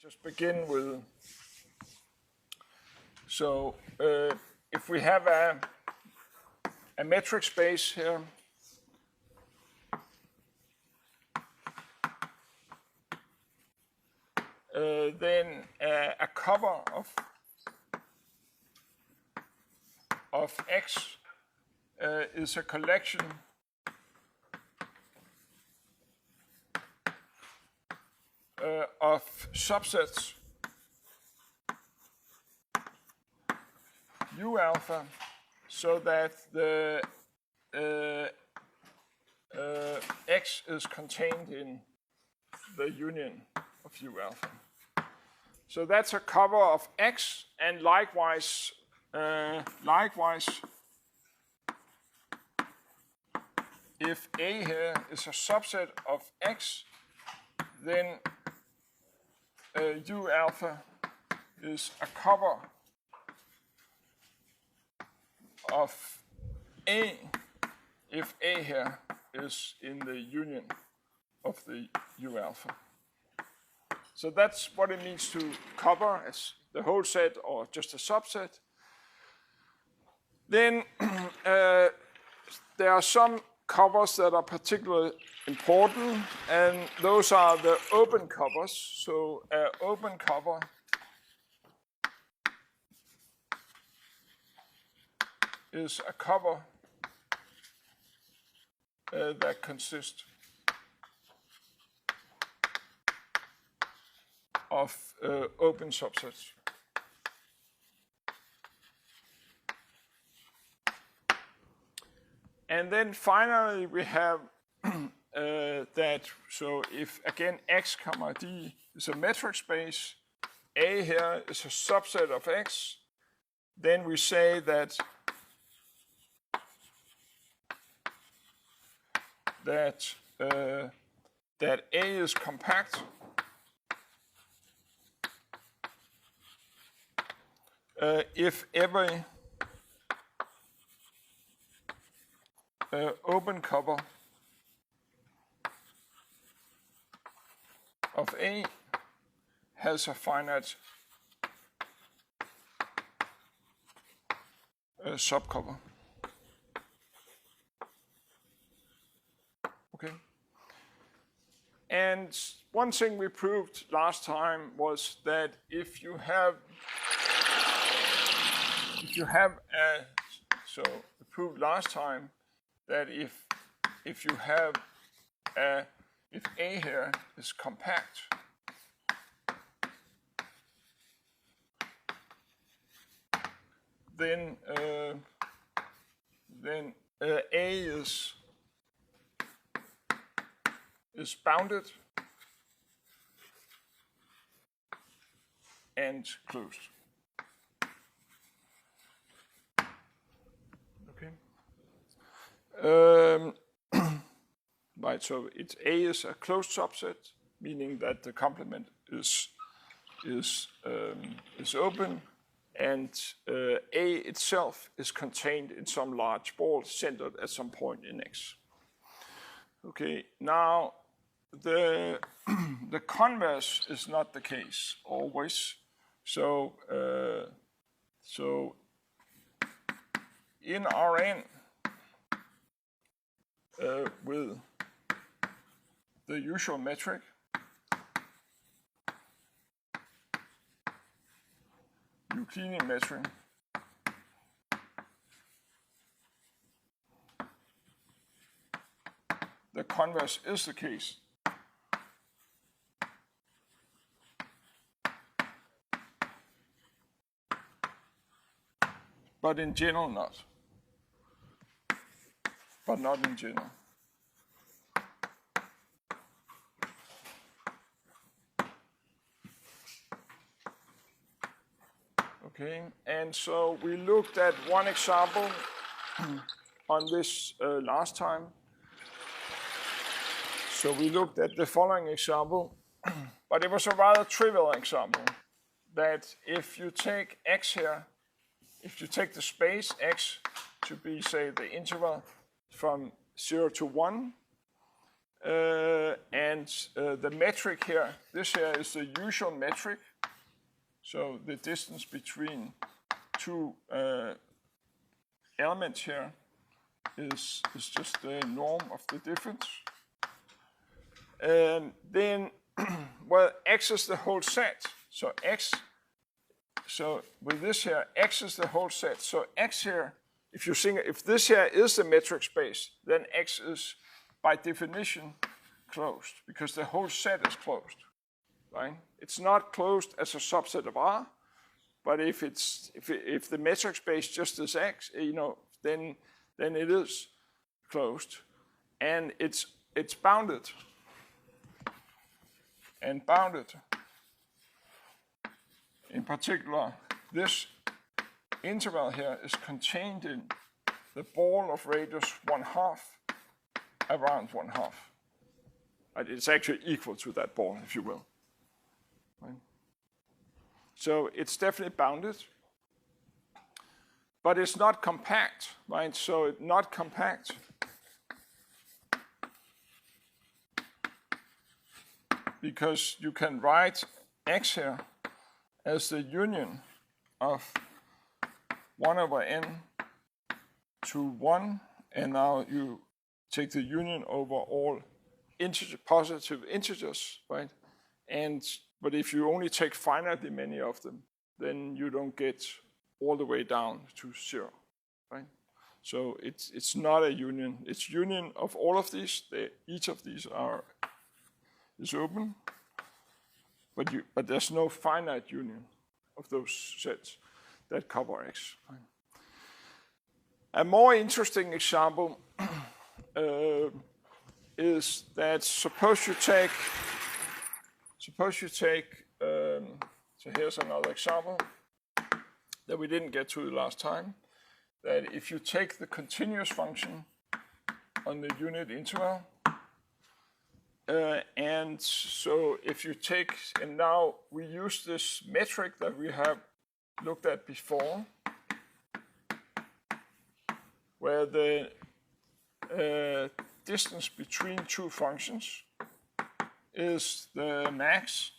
Just begin with, so if we have a metric space here, then a cover of X is a collection of subsets U alpha, so that the X is contained in the union of U alpha. So that's a cover of X, and likewise, if A here is a subset of X, then U alpha is a cover of A if A here is in the union of the U alpha. So that's what it means to cover as the whole set or just a subset. Then there are some covers that are particularly important, and those are the open covers. So an open cover is a cover that consists of open subsets. And then finally we have that, so if again X comma D is a metric space, A here is a subset of X, then we say that A is compact if every open cover of A has a finite subcover. Okay. And one thing we proved last time was that if you have so we proved last time that if you have if A here is compact, then A is bounded and closed. Okay. Right. So it's A is a closed subset, meaning that the complement is open, and A itself is contained in some large ball centered at some point in X. Okay, now the converse is not the case always. So in Rn with the usual metric, Euclidean metric, the converse is the case. But in general not. But not in general. Okay, and so we looked at one example on this last time. So we looked at the following example, but it was a rather trivial example, that if you take X here, if you take the space X to be, say, the interval from 0 to 1, the metric here, this here is the usual metric. So the distance between two elements here is just the norm of the difference. And then, well, x is the whole set. So with this here, x is the whole set. So x here, if this here is the metric space, then x is by definition closed because the whole set is closed, right? It's not closed as a subset of R, but if the metric space just is X, then it is closed, and it's bounded. And bounded. In particular, this interval here is contained in the ball of radius 1/2 around 1/2. It's actually equal to that ball, if you will. Right? So it's definitely bounded, but it's not compact, right? So it's not compact because you can write x here as the union of 1/n to 1, and now you take the union over all positive integers, right? But if you only take finitely many of them, then you don't get all the way down to 0, right? So it's not a union. It's union of all of these. Each of these is open, but there's no finite union of those sets that cover X. Right? A more interesting example is that suppose you take, so here's another example that we didn't get to the last time, that if you take the continuous function on the unit interval, and so if you take, and now we use this metric that we have looked at before, where the distance between two functions is the max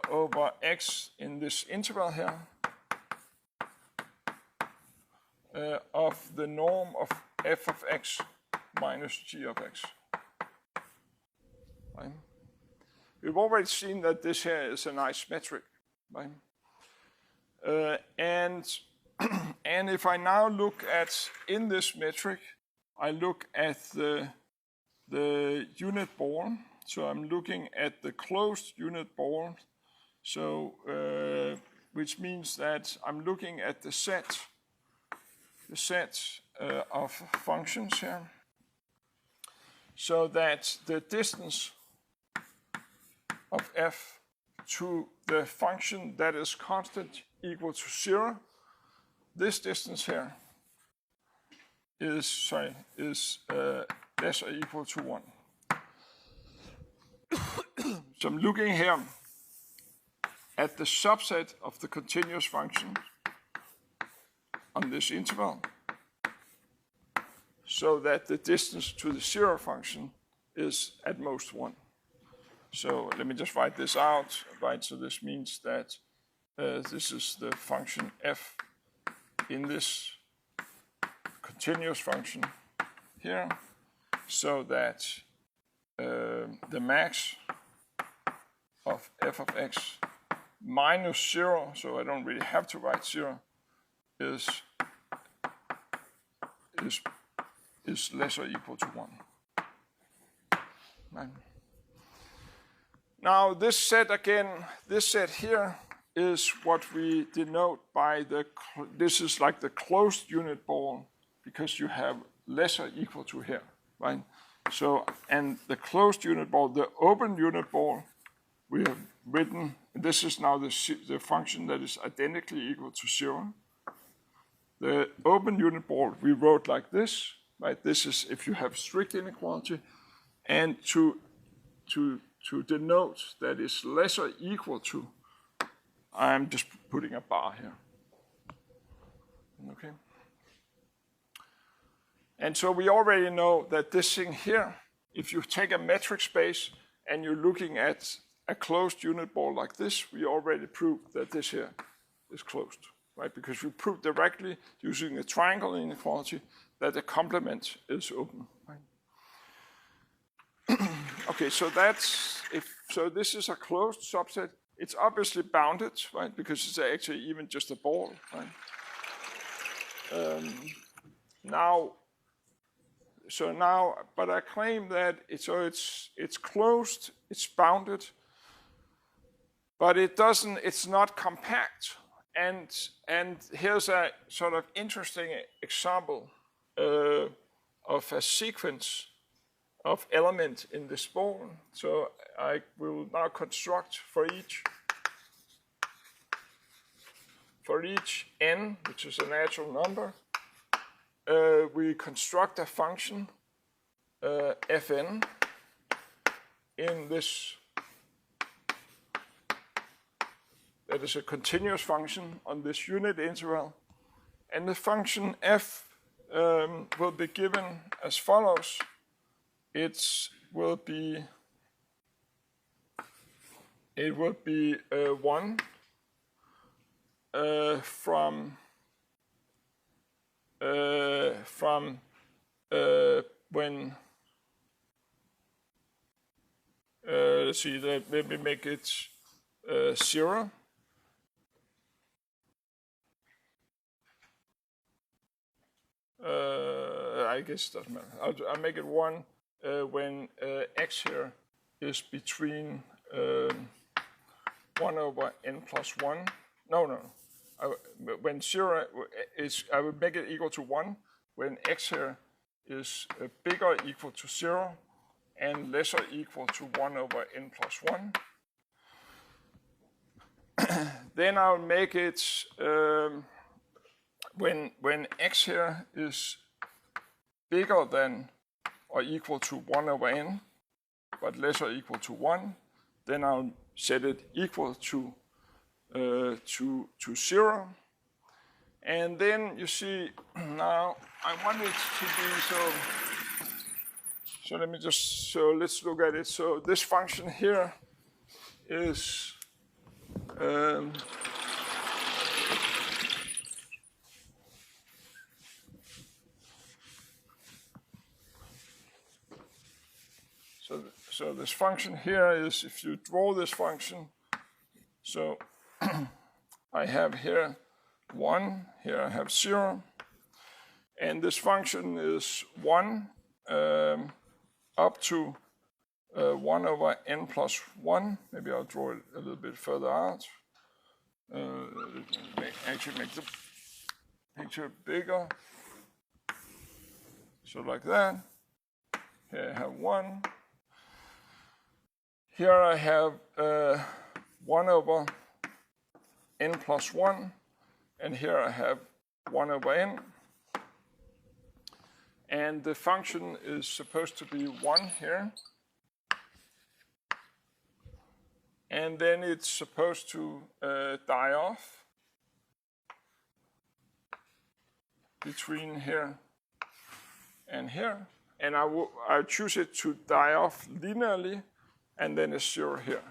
over x in this interval here of the norm of f of x minus g of x. Right? We've already seen that this here is a nice metric. Right? And if I now look at, in this metric, I look at the unit ball. So I'm looking at the closed unit ball. So, which means that I'm looking at the set of functions here. So that the distance of f to the function that is constant equal to 0, this distance here is less or equal to 1. So I'm looking here at the subset of the continuous function on this interval, so that the distance to the 0 function is at most 1. So let me just write this out, right? So this means that this is the function f in this continuous function here, so that the max of f of x minus 0, so I don't really have to write 0, is less or equal to 1. Right. Now this set again, this set here is what we denote by this is like the closed unit ball, because you have less or equal to here, right? So, and the closed unit ball, the open unit ball, we have written, this is now the function that is identically equal to 0. The open unit ball we wrote like this, right? This is if you have strict inequality, and to denote that is less or equal to, I'm just putting a bar here. Okay. And so we already know that this thing here if you take a metric space and you're looking at a closed unit ball like this, we already proved that this here is closed, right? Because we proved directly using a triangle inequality that the complement is open, right? Okay, so so this is a closed subset. It's obviously bounded, right? Because it's actually even just a ball, right? But I claim that it's closed, it's bounded, but it's not compact. And here's a sort of interesting example of a sequence of element in this ball. So I will now construct for each n, which is a natural number, we construct a function fn in this, that is a continuous function on this unit interval. And the function f will be given as follows. It will be 1 from when let's see, let me make it 0. I guess it doesn't matter. I'll make it 1 when x here is between 1 over n plus 1. No. When 0 is, I will make it equal to 1 when x here is bigger or equal to 0 and lesser equal to 1 over n plus 1. Then I'll make it when x here is bigger than or equal to 1 over n, but less or equal to 1, then I'll set it equal to 0. And then you see, now I want it to be so let's look at it. So this function here is so this function here is, if you draw this function, so I have here 1, here I have 0, and this function is 1 up to 1 over n plus 1. Maybe I'll draw it a little bit further out. Actually make the picture bigger. So like that. Here I have 1. Here I have 1 over n plus 1, and here I have 1 over n. And the function is supposed to be 1 here. And then it's supposed to die off between here and here. And I choose it to die off linearly, and then a 0 here.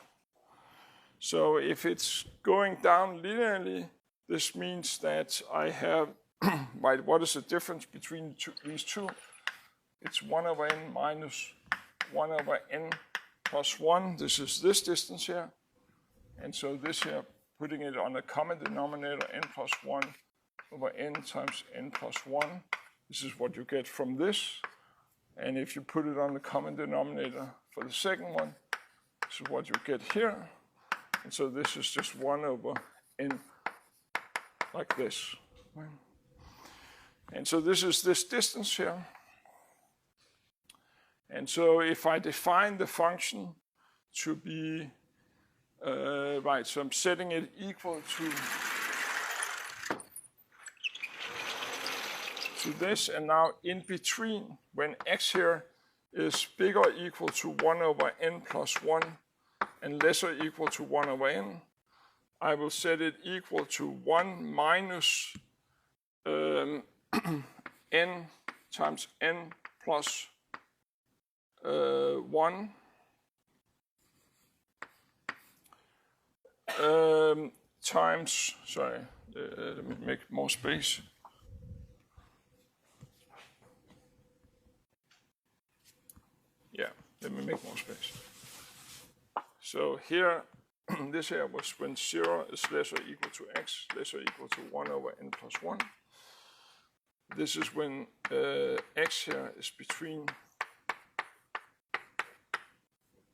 So if it's going down linearly, this means that I have, right, what is the difference between these two? It's 1 over n minus 1 over n plus 1. This is this distance here. And so this here, putting it on a common denominator, n plus 1 over n times n plus 1. This is what you get from this. And if you put it on the common denominator for the second one, this is what you get here. And so this is just 1 over n like this. And so this is this distance here. And so if I define the function to be, right, so I'm setting it equal to this, and now in between, when x here is bigger or equal to 1 over n plus 1 and lesser equal to 1 over n, I will set it equal to 1 minus n times n plus 1 times, sorry, let me make more space. Yeah, let me make more space. So here, this here was when 0 is less or equal to x, less or equal to 1 over n plus 1. This is when x here is between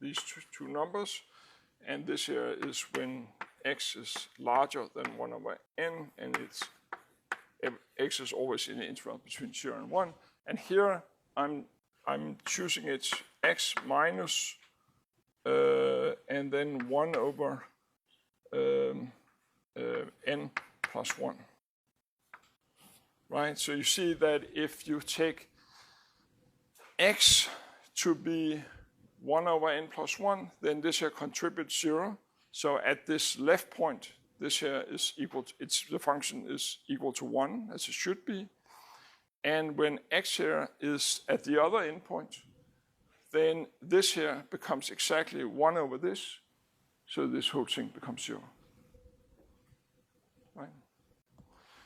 these two numbers, and this here is when x is larger than 1 over n, and it's x is always in the interval between 0 and 1. And here I'm choosing it's x minus and then 1 over n plus 1. Right? So you see that if you take x to be 1 over n plus 1, then this here contributes 0. So at this left point, this here is equal to, the function is equal to 1, as it should be. And when x here is at the other endpoint, then this here becomes exactly 1 over this. So this whole thing becomes 0. Right?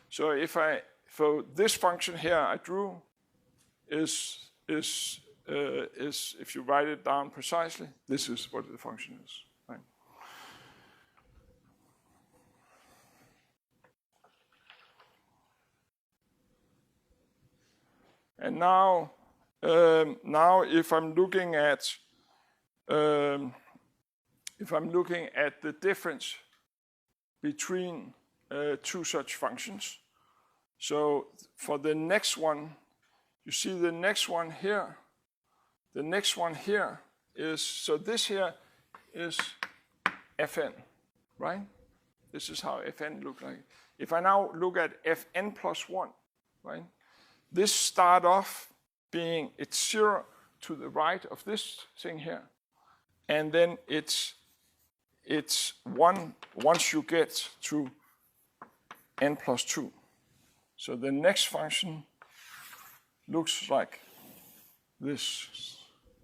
So for this function here I drew is if you write it down precisely, this is what the function is. Right? And now if I'm looking at the difference between two such functions, so for the next one, you see the next one here. The next one here is, so this here is fn, right? This is how fn looks like. If I now look at fn plus 1, right? This start off being, it's 0 to the right of this thing here. And then it's 1 once you get to n plus 2. So the next function looks like this.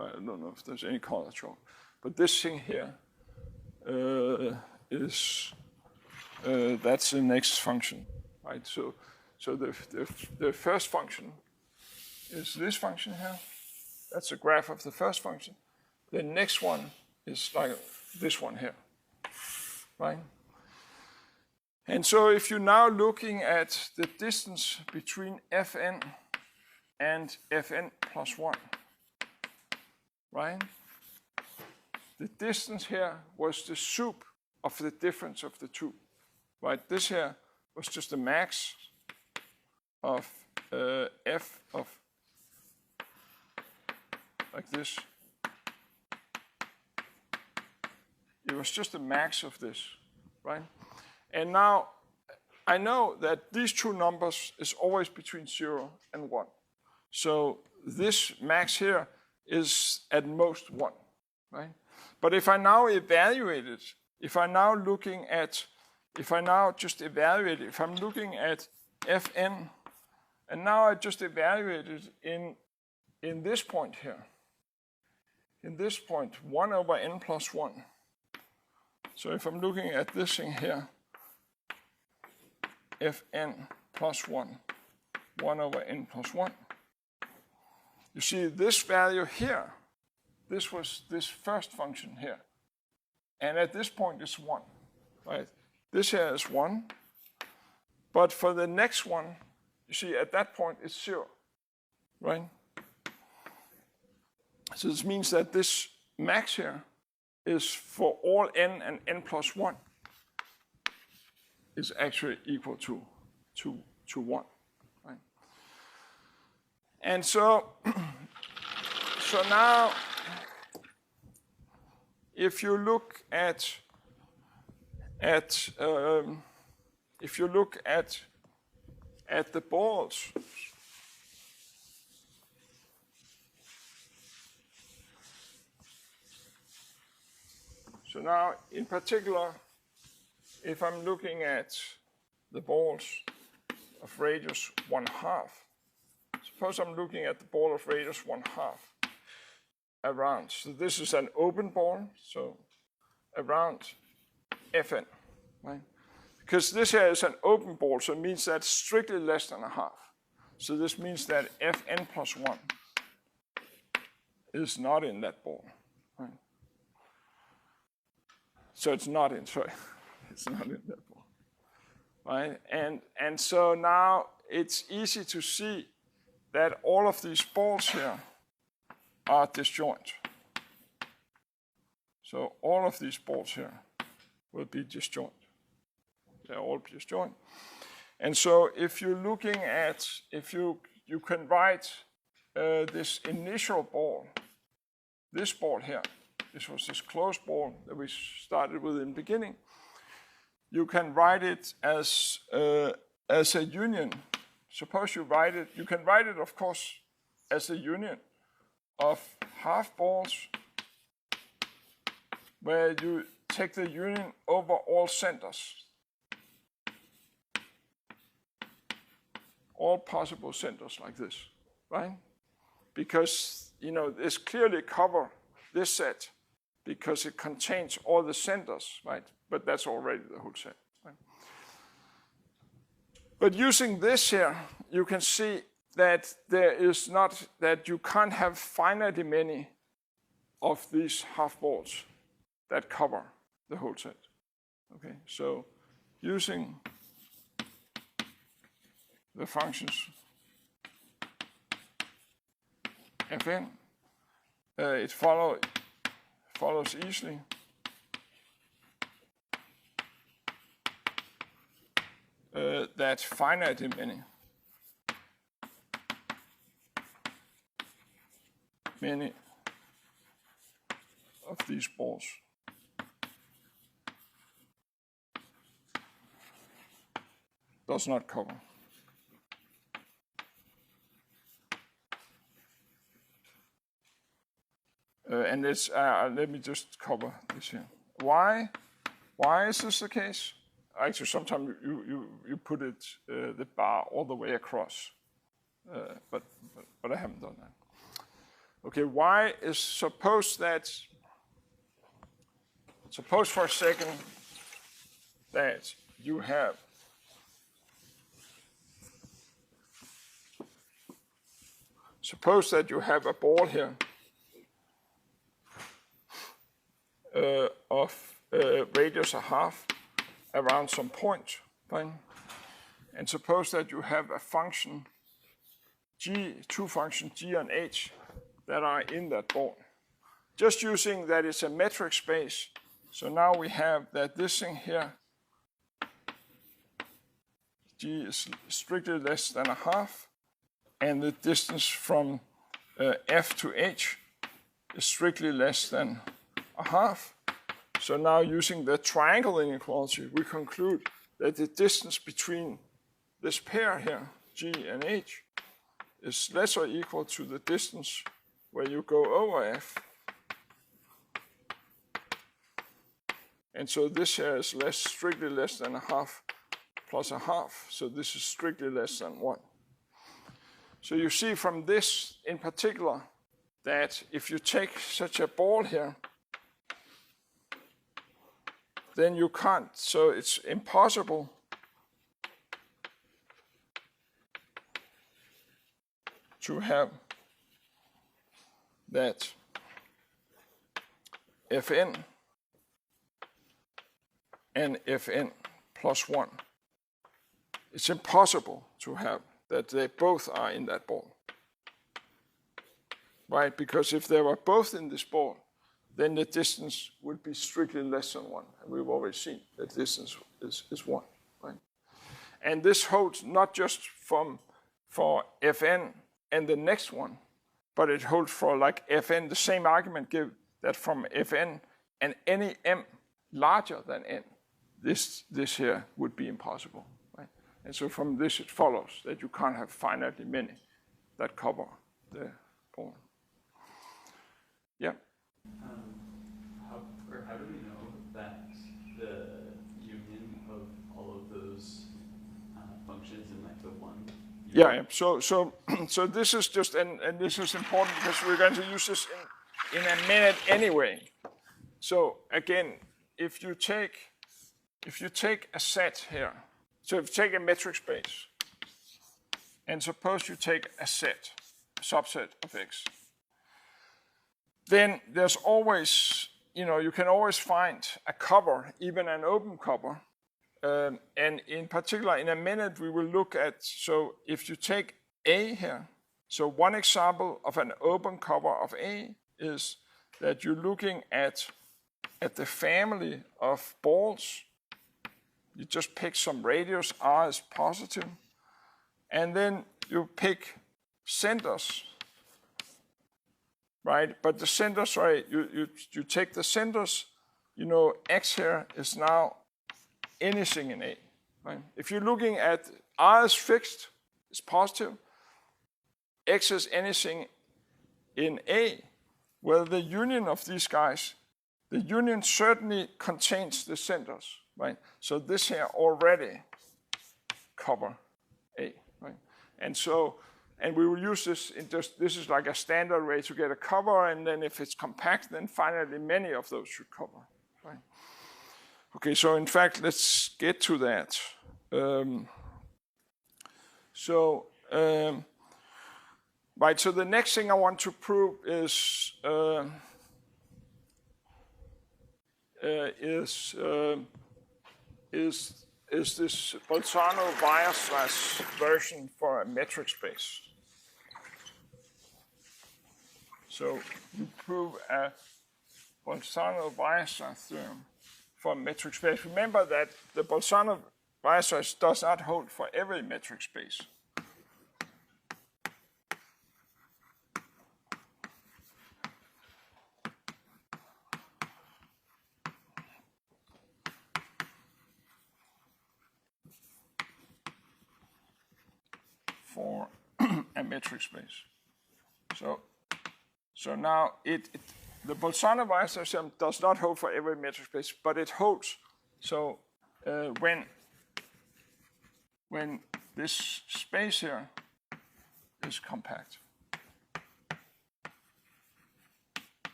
I don't know if there's any color chalk, but this thing here is that's the next function, right? So the first function is this function here. That's a graph of the first function. The next one is like this one here, right? And so if you're now looking at the distance between fn and fn plus 1, right? The distance here was the soup of the difference of the two, right? This here was just the max of f of, like this. It was just the max of this, right? And now I know that these two numbers is always between 0 and 1. So this max here is at most 1, right? But if I now evaluate it, if I'm looking at fn, and now I just evaluate it in this point here. In this point, 1 over n plus 1. So if I'm looking at this thing here, fn plus 1, 1 over n plus 1. You see this value here, this was this first function here. And at this point it's 1, right? This here is 1. But for the next one, you see at that point it's 0, right? So this means that this max here is for all n and n plus 1 is actually equal to 1, right? And so now if you look at the balls, so now in particular, if I'm looking at the balls of radius 1/2, suppose I'm looking at the ball of radius 1/2. around, so this is an open ball, so around Fn, right? Because this here is an open ball, so it means that's strictly less than a half. So this means that Fn plus 1 is not in that ball, right? So it's not in, sorry, it's not in that ball, right? And so now it's easy to see that all of these balls here are disjoint. So all of these balls here will be disjoint. They're all disjoint. And so if you're looking at, if you can write this initial ball, this ball here, this was this closed ball that we started with in the beginning, you can write it as a union. Suppose you write it, you can write it, of course, as a union of half balls where you take the union over all centers. All possible centers like this, right? Because, you know, this clearly covers this set because it contains all the centers, right? But that's already the whole set, right? But using this here, you can see that there is not, that you can't have finitely many of these half balls that cover the whole set. Okay, so using the functions Fn, it follows easily that finitely many of these balls does not cover. And it's, let me just cover this here. Why is this the case? Actually, sometimes you put it, the bar all the way across, but I haven't done that. Okay, why is, suppose for a second that you have a ball here of radius a half around some point, fine. And suppose that you have a function g, two functions g and h that are in that ball. Just using that it's a metric space, so now we have that this thing here, g is strictly less than a half, and the distance from f to h is strictly less than a half. So now using the triangle inequality, we conclude that the distance between this pair here, g and h, is less or equal to the distance where you go over f. And so this here is strictly less than a half plus a half. So this is strictly less than 1. So you see from this in particular that if you take such a ball here, then you can't, so it's impossible to have that Fn and Fn plus 1. It's impossible to have that they both are in that ball, right? Because if they were both in this ball, then the distance would be strictly less than 1. And we've already seen that distance is 1, right? And this holds not just for Fn and the next one, but it holds for like Fn, the same argument give that from Fn and any m larger than n, this here would be impossible, right? And so from this it follows that you can't have finitely many that cover the ball. Yeah. How do we know that the union of all of those functions in like the one? Yeah. So this is just, and this is important because we're going to use this in a minute anyway. So again, if you take a set here, so if you take a metric space, and suppose you take a set, a subset of X, then there's always, you can always find a cover, even an open cover. And in particular, in a minute, we will look at, so if you take A here, so one example of an open cover of A is that you're looking at the family of balls. You just pick some radius, R is positive, and then you pick centers, right? But the centers, right, you take the centers, X here is now anything in A, right? If you're looking at R is fixed, it's positive, X is anything in A, well, the union of these guys, the union certainly contains the centers, right? So this here already cover A, right? And we will use this this is like a standard way to get a cover, and then if it's compact, then finally many of those should cover, right? Okay, so in fact, let's get to that. Right, so the next thing I want to prove is this Bolzano-Weierstrass version for a metric space. So you prove a Bolzano-Weierstrass theorem for a metric space. Remember that the Bolzano-Weierstrass does not hold for every metric space. For a metric space. So now the Bolzano-Weierstrass theorem does not hold for every metric space, but it holds. So when this space here is compact.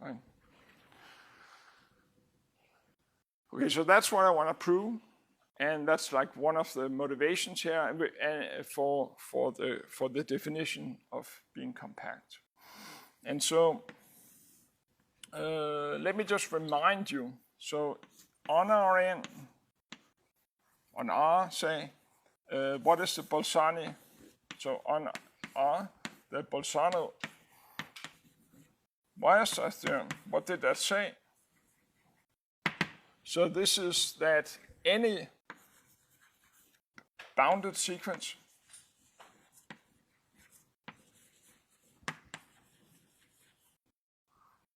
Right. Okay, so that's what I want to prove. And that's like one of the motivations here for the definition of being compact. And so let me just remind you. So on Rn, on R, say, what is the Bolzani? So on R, the Bolzano-Weierstrass theorem, what did that say? So this is that any bounded sequence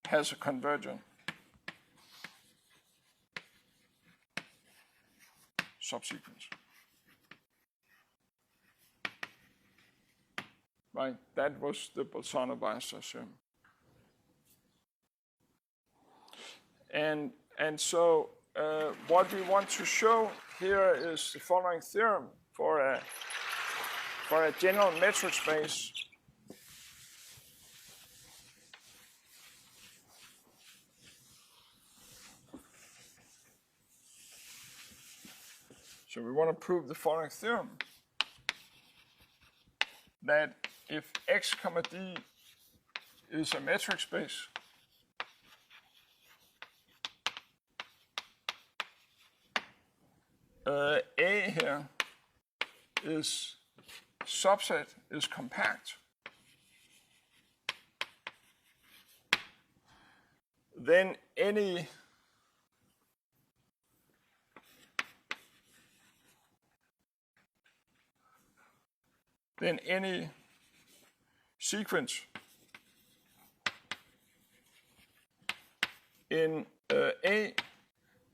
has a convergent subsequence. Right, that was the Bolzano-Weierstrass theorem. And so what we want to show here is the following theorem for a general metric space. So we want to prove the following theorem, that if X comma D is a metric space, A here is subset is compact, then any sequence in A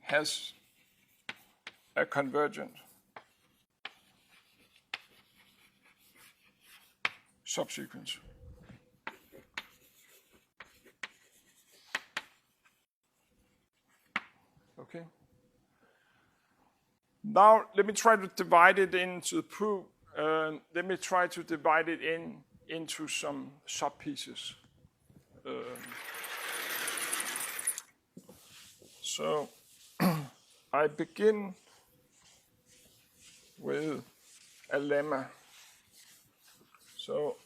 has a convergent subsequence. Okay. Now let me try to divide it into the proof. Let me try to divide it into some subpieces. So I begin with a lemma. So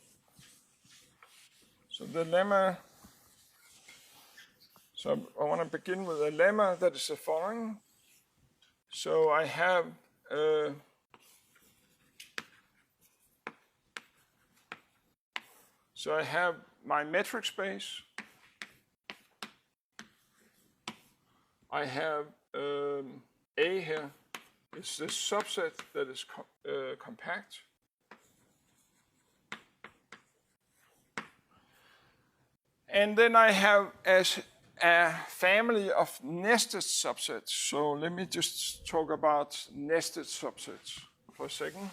the lemma, so I want to begin with a lemma that is the following. So I have my metric space. I have A here is the subset that is compact. And then I have as a family of nested subsets. So let me just talk about nested subsets for a second.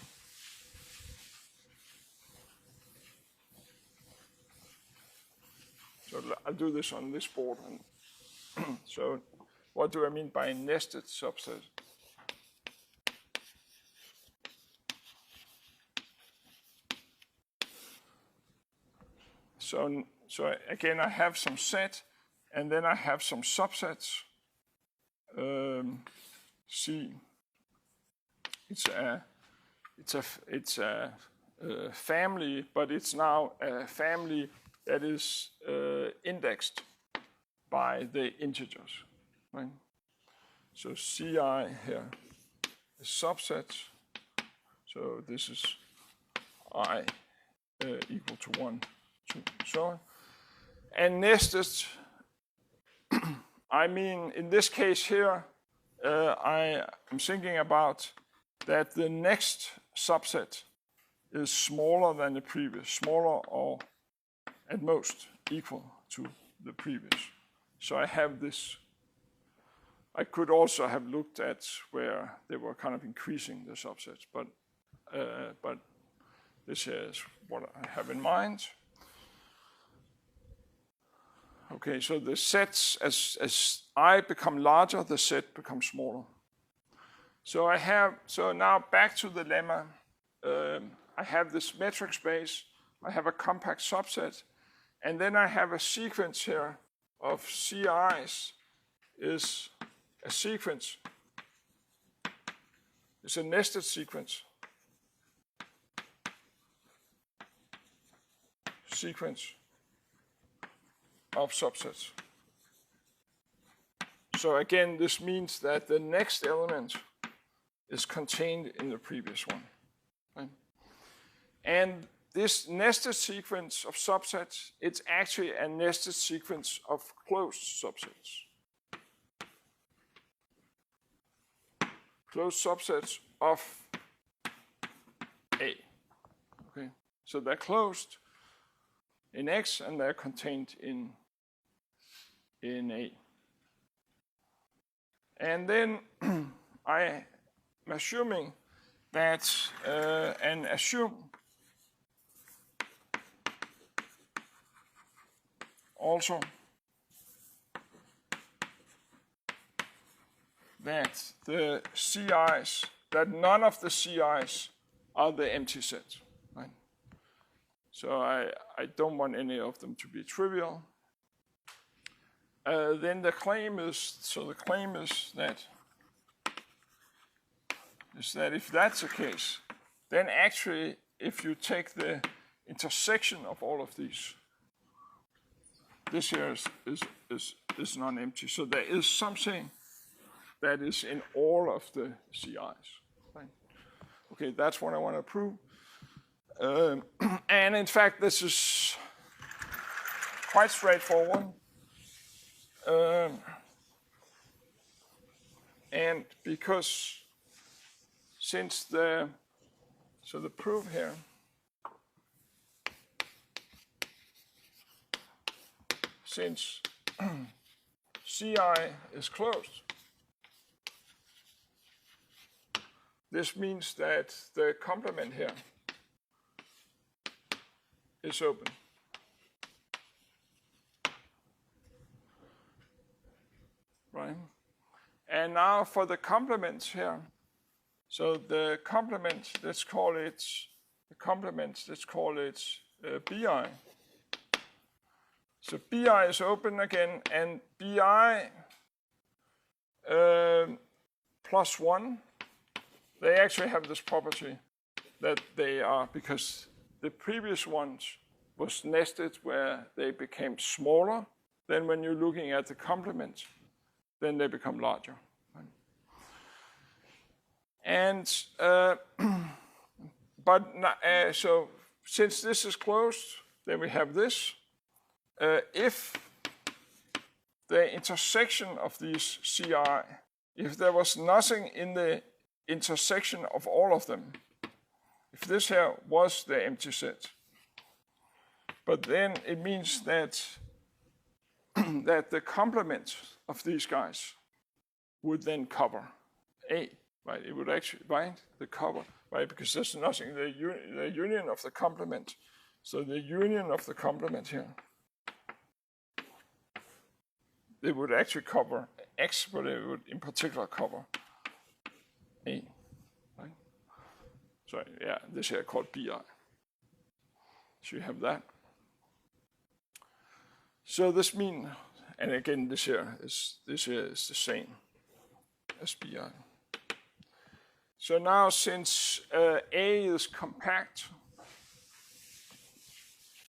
So I'll do this on this board. So what do I mean by nested subset? So again, I have some set, and then I have some subsets. C. It's a family, but it's now a family that is indexed by the integers, right? So Ci here is subsets. So this is I equal to 1, 2, so on. And nested, I mean, in this case here, I am thinking about that the next subset is smaller than the previous, smaller or at most equal to the previous. So I have this. I could also have looked at where they were kind of increasing the subsets, but this is what I have in mind. Okay, so the sets, as I become larger, the set becomes smaller. So now back to the lemma. I have this metric space, I have a compact subset, and then I have a sequence here of CIs is a sequence. It's a nested sequence. Of subsets. So again, this means that the next element is contained in the previous one. Right? And this nested sequence of subsets, it's actually a nested sequence of closed subsets. Closed subsets of A. Okay, so they're closed in X and they're contained in A. And then I am assuming that, and assume also that the CIs, that none of the CIs are the empty set, right? So I don't want any of them to be trivial. Then the claim is, that if that's the case, then actually if you take the intersection of all of these, this here is non-empty. So there is something that is in all of the CIs. Right? Okay, that's what I want to prove. And in fact, this is quite straightforward. And because since the proof here, since Ci is closed, this means that the complement here is open. Right? And now for the complements here, so the complement, let's call it BI. So BI is open again, and BI plus 1, they actually have this property that they are, because the previous ones was nested where they became smaller. Then when you're looking at the complement, then they become larger. And so since this is closed, then we have this. If the intersection of these CI, if there was nothing in the intersection of all of them, if this here was the empty set, but then it means that that the complement of these guys would then cover A, right? It would actually, right, the cover, right? Because there's nothing, the union of the complement. So the union of the complement here, it would actually cover X, but it would in particular cover A, right? So yeah, this here called BI. So you have that. So this means, and again, this here is the same as BI. So now, since A is compact,